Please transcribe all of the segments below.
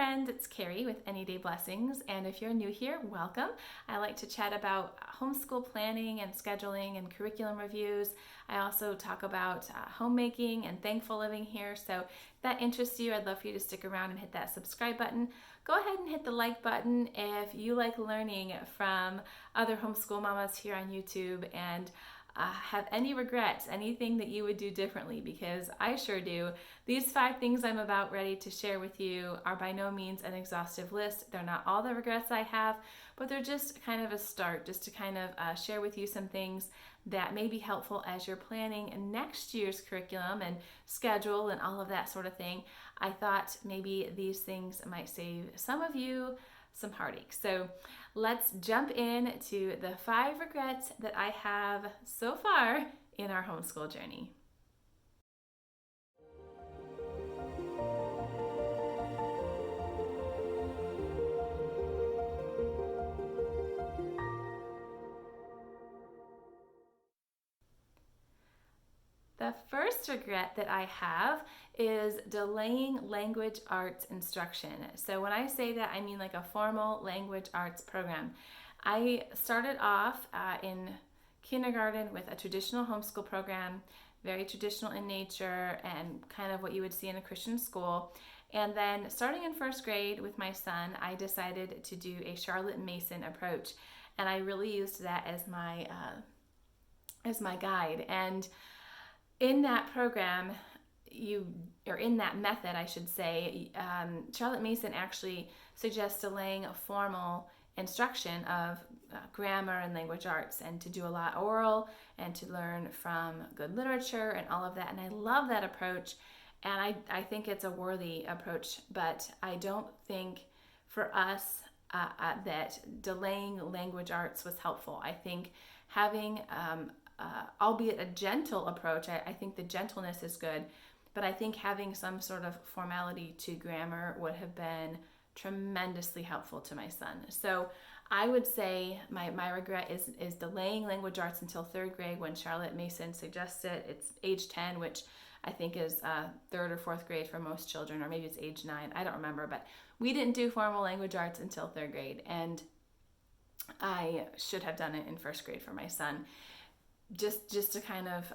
friends, it's Carrie with Any Day Blessings, and if you're new here, welcome. I like to chat about homeschool planning and scheduling and curriculum reviews. I also talk about homemaking and thankful living here, so if that interests you, I'd love for you to stick around and hit that subscribe button. Go ahead and hit the like button if you like learning from other homeschool mamas here on YouTube and have any regrets, anything that you would do differently, because I sure do. These 5 things I'm about ready to share with you are by no means an exhaustive list. They're not all the regrets I have, but they're just kind of a start, just to kind of share with you some things that may be helpful as you're planning next year's curriculum and schedule and all of that sort of thing. I thought maybe these things might save some of you some heartache. So let's jump in to the 5 regrets that I have so far in our homeschool journey. The first regret that I have is delaying language arts instruction. So when I say that, I mean like a formal language arts program. I started off in kindergarten with a traditional homeschool program, very traditional in nature and kind of what you would see in a Christian school. And then starting in first grade with my son, I decided to do a Charlotte Mason approach. And I really used that as my guide. And in that program, in that method, I should say, Charlotte Mason actually suggests delaying a formal instruction of grammar and language arts, and to do a lot oral and to learn from good literature and all of that. And I love that approach, and I think it's a worthy approach, but I don't think for us that delaying language arts was helpful. I think having albeit a gentle approach, I think the gentleness is good, but I think having some sort of formality to grammar would have been tremendously helpful to my son. So I would say my regret is delaying language arts until 3rd grade when Charlotte Mason suggests it. It's age 10, which I think is 3rd or 4th grade for most children, or maybe it's age 9. I don't remember, but we didn't do formal language arts until 3rd grade, and I should have done it in 1st grade for my son. Just to kind of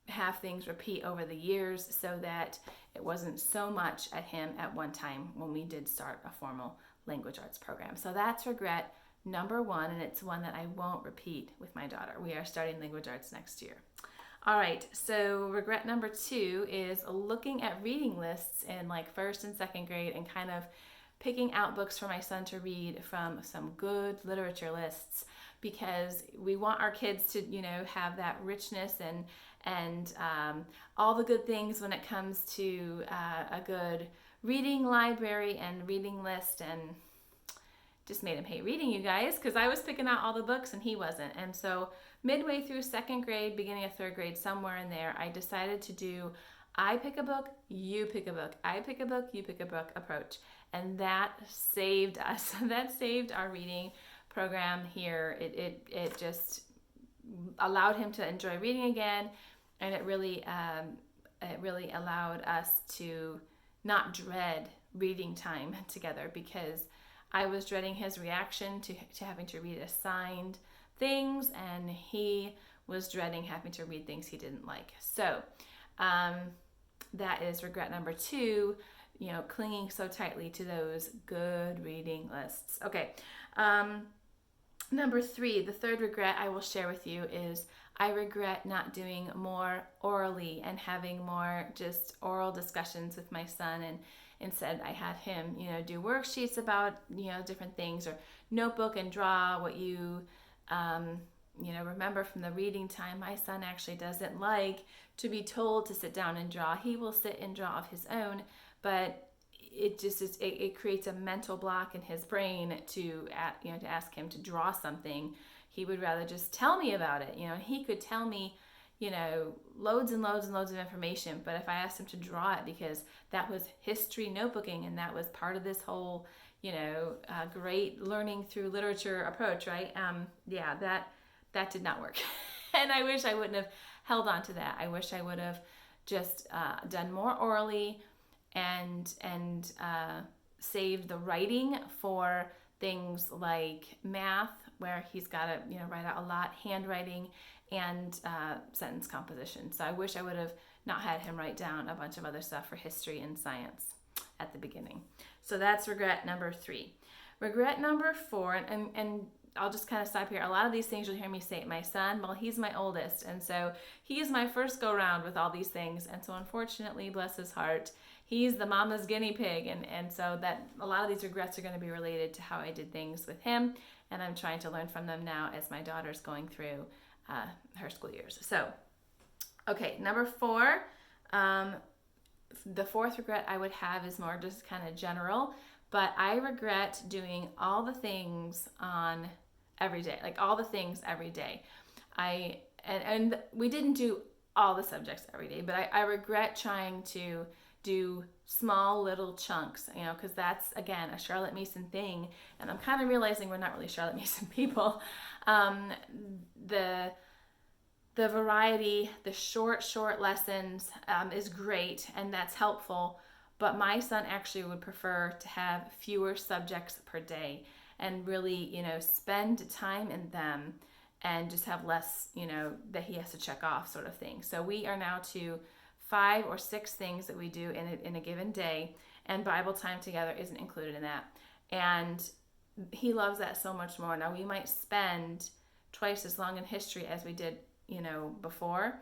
have things repeat over the years so that it wasn't so much at him at one time when we did start a formal language arts program. So that's regret number 1, and it's one that I won't repeat with my daughter. We are starting language arts next year. All right, so regret number 2 is looking at reading lists in like 1st and 2nd grade and kind of picking out books for my son to read from some good literature lists, because we want our kids to, have that richness and all the good things when it comes to a good reading library and reading list. And just made him hate reading, you guys, because I was picking out all the books and he wasn't. And so midway through 2nd grade, beginning of 3rd grade, somewhere in there, I decided to do I pick a book, you pick a book. I pick a book, you pick a book approach. And that saved us. That saved our reading program here. It just allowed him to enjoy reading again, and it really allowed us to not dread reading time together, because I was dreading his reaction to having to read assigned things, and he was dreading having to read things he didn't like. So that is regret number 2, clinging so tightly to those good reading lists. Okay. Number 3, the 3rd regret I will share with you is I regret not doing more orally and having more just oral discussions with my son, and instead I had him, do worksheets about, different things, or notebook and draw what you, remember from the reading time. My son actually doesn't like to be told to sit down and draw. He will sit and draw of his own, but it creates a mental block in his brain to ask him to draw something. He would rather just tell me about it. He could tell me, loads and loads and loads of information, but if I asked him to draw it, because that was history notebooking and that was part of this whole, great learning through literature approach, right? That did not work. And I wish I wouldn't have held on to that. I wish I would have just done more orally and saved the writing for things like math, where he's got to write out a lot, handwriting, and sentence composition. So I wish I would have not had him write down a bunch of other stuff for history and science at the beginning. So that's regret number 3. Regret number 4, and I'll just kind of stop here. A lot of these things you'll hear me say. My son, well, he's my oldest, and so he's my first go round with all these things. And so unfortunately, bless his heart, he's the mama's guinea pig. And so that a lot of these regrets are going to be related to how I did things with him. And I'm trying to learn from them now as my daughter's going through her school years. So, okay, number 4, the 4th regret I would have is more just kind of general, but I regret doing all the things on every day, like all the things every day. And we didn't do all the subjects every day, but I regret trying to do small little chunks, because that's, again, a Charlotte Mason thing. And I'm kind of realizing we're not really Charlotte Mason people. The variety, the short lessons is great, and that's helpful. But my son actually would prefer to have fewer subjects per day and really, spend time in them and just have less, that he has to check off sort of thing. So we are now to 5 or 6 things that we do in a given day, and Bible time together isn't included in that. And he loves that so much more. Now, we might spend twice as long in history as we did, before,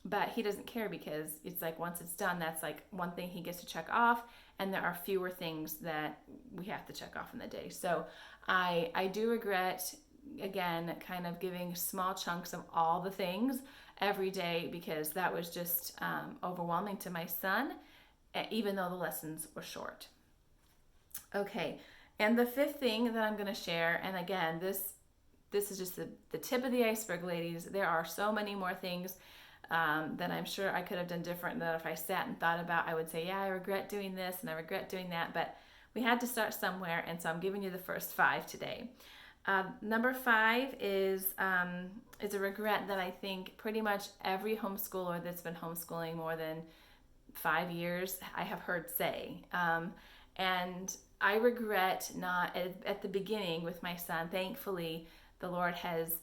but he doesn't care, because it's like once it's done, that's like one thing he gets to check off, and there are fewer things that we have to check off in the day. So I do regret, again, kind of giving small chunks of all the things every day, because that was just overwhelming to my son, even though the lessons were short. Okay, and the 5th thing that I'm going to share, and again, this is just the tip of the iceberg, ladies. There are so many more things that I'm sure I could have done different, that if I sat and thought about, I would say, yeah, I regret doing this and I regret doing that, but we had to start somewhere, and so I'm giving you the first 5 today. Number 5 is a regret that I think pretty much every homeschooler that's been homeschooling more than 5 years I have heard say. And I regret not, at the beginning with my son, thankfully, the Lord has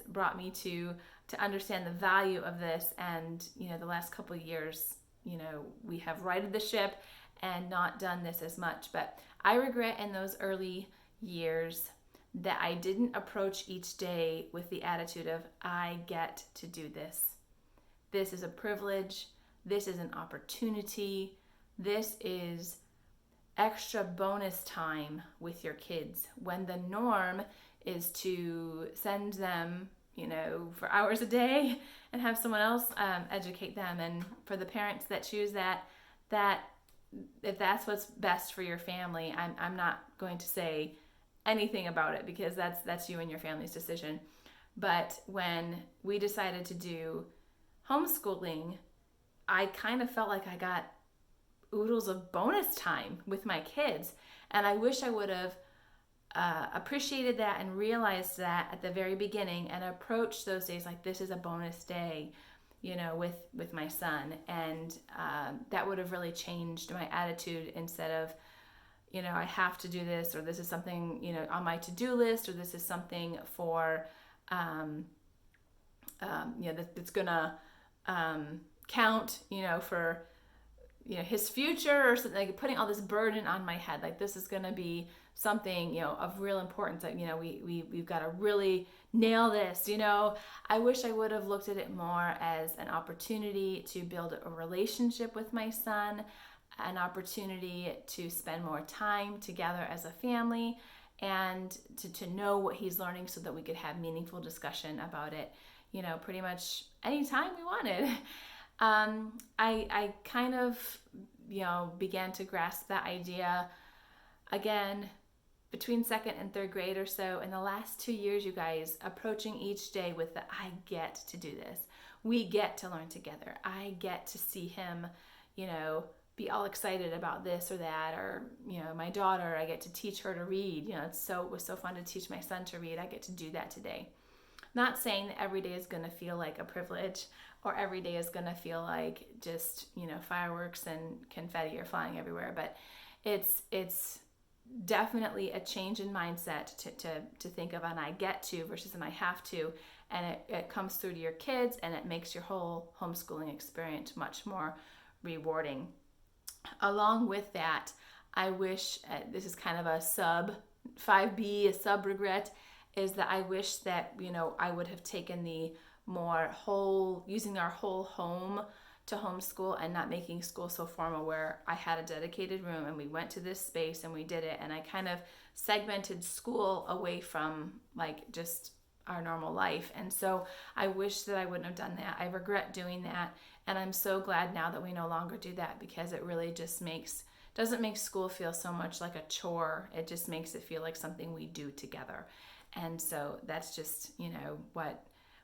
brought me to understand the value of this. And, the last couple of years, we have righted the ship and not done this as much. But I regret in those early years that I didn't approach each day with the attitude of, I get to do this. This is a privilege. This is an opportunity. This is extra bonus time with your kids, when the norm is to send them, for hours a day and have someone else educate them. And for the parents that choose that if that's what's best for your family, I'm not going to say anything about it, because that's you and your family's decision. But when we decided to do homeschooling, I kind of felt like I got oodles of bonus time with my kids, and I wish I would have appreciated that and realized that at the very beginning, and approached those days like, this is a bonus day, with my son. And that would have really changed my attitude, instead of, I have to do this, or this is something, on my to-do list, or this is something for, that's gonna count, for, his future, or something, like putting all this burden on my head. Like, this is gonna be something, of real importance, that, we've got to really nail this. I wish I would have looked at it more as an opportunity to build a relationship with my son, an opportunity to spend more time together as a family, and to know what he's learning, so that we could have meaningful discussion about it, pretty much anytime we wanted. I kind of, began to grasp that idea again between 2nd and 3rd grade or so. In the last 2 years, you guys, approaching each day with the, I get to do this. We get to learn together. I get to see him, be all excited about this or that, or, my daughter, I get to teach her to read. It was so fun to teach my son to read. I get to do that today. Not saying that every day is going to feel like a privilege, or every day is going to feel like just, fireworks and confetti are flying everywhere, but it's definitely a change in mindset to think of an I get to versus an I have to. And it comes through to your kids, and it makes your whole homeschooling experience much more rewarding. Along with that, I wish, this is kind of a sub 5B, a sub regret, is that I wish that, I would have taken the more using our whole home to homeschool and not making school so formal, where I had a dedicated room and we went to this space and we did it, and I kind of segmented school away from like just our normal life. And so I wish that I wouldn't have done that. I regret doing that, and I'm so glad now that we no longer do that, because it really just doesn't make school feel so much like a chore. It just makes it feel like something we do together. And so that's just,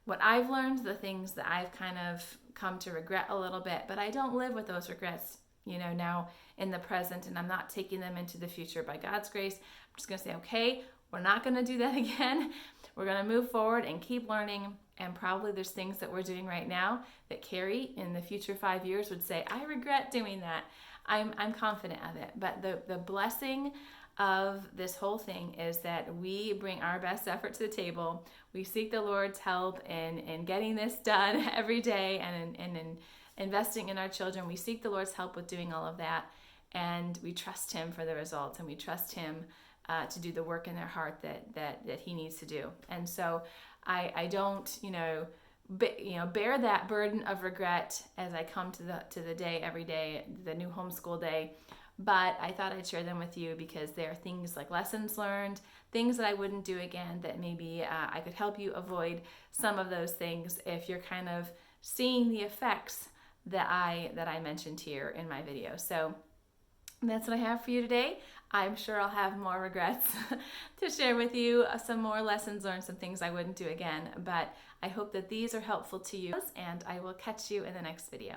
what I've learned, the things that I've kind of come to regret a little bit, but I don't live with those regrets, now in the present, and I'm not taking them into the future. By God's grace, I'm just going to say, okay, we're not going to do that again. We're going to move forward and keep learning. And probably there's things that we're doing right now that Carrie in the future 5 years would say, I regret doing that. I'm confident of it. But the blessing of this whole thing is that we bring our best effort to the table. We seek the Lord's help in getting this done every day, and in investing in our children. We seek the Lord's help with doing all of that, and we trust Him for the results, and we trust Him to do the work in their heart that He needs to do. And so I don't bear that burden of regret as I come to the day every day, the new homeschool day. But I thought I'd share them with you because they're things like lessons learned, things that I wouldn't do again, that maybe I could help you avoid some of those things if you're kind of seeing the effects that I mentioned here in my video. So that's what I have for you today. I'm sure I'll have more regrets to share with you, some more lessons learned, some things I wouldn't do again. But I hope that these are helpful to you, and I will catch you in the next video.